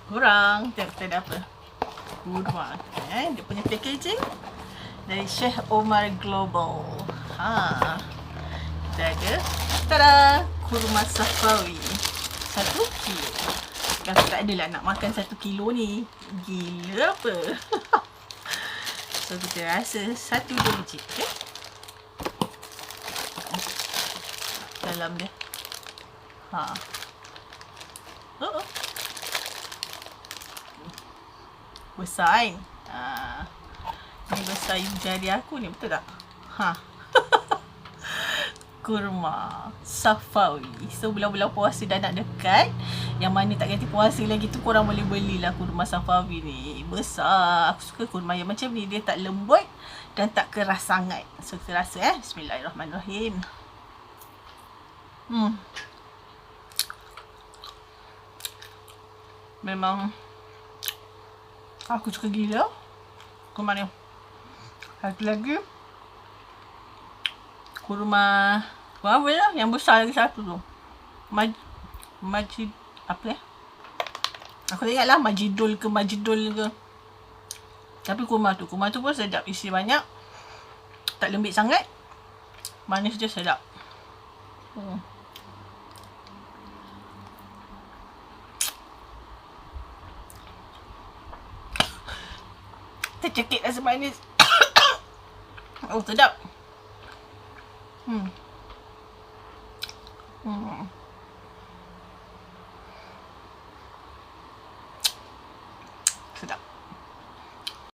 Kurang. Kita ada apa? Kurma. Dia punya packaging dari Sheikh Omar Global. Kita ada, tada, kurma Safawi 1 kilo. Kalau tak adalah nak makan 1 kilo ni, gila apa. So kita rasa 1-2 biji, okay? Dalam dia. Besar kan? Ni besar jari aku ni, betul tak? Kurma Safawi. So bulan-bulan puasa dah nak dekat. Yang mana tak ganti puasa lagi tu, korang boleh belilah kurma Safawi ni. Besar. Aku suka kurma yang macam ni. Dia tak lembut dan tak keras sangat. So kita rasa Bismillahirrahmanirrahim. Memang aku suka gila kurma ni. Satu lagi kurma apa lah yang besar lagi satu tu, Majid apa ya, aku tak ingat lah, Majidul ke, tapi kurma tu pun sedap, isi banyak, tak lembik sangat, manis je, sedap. Tercekik rasa manis. Oh, sedap.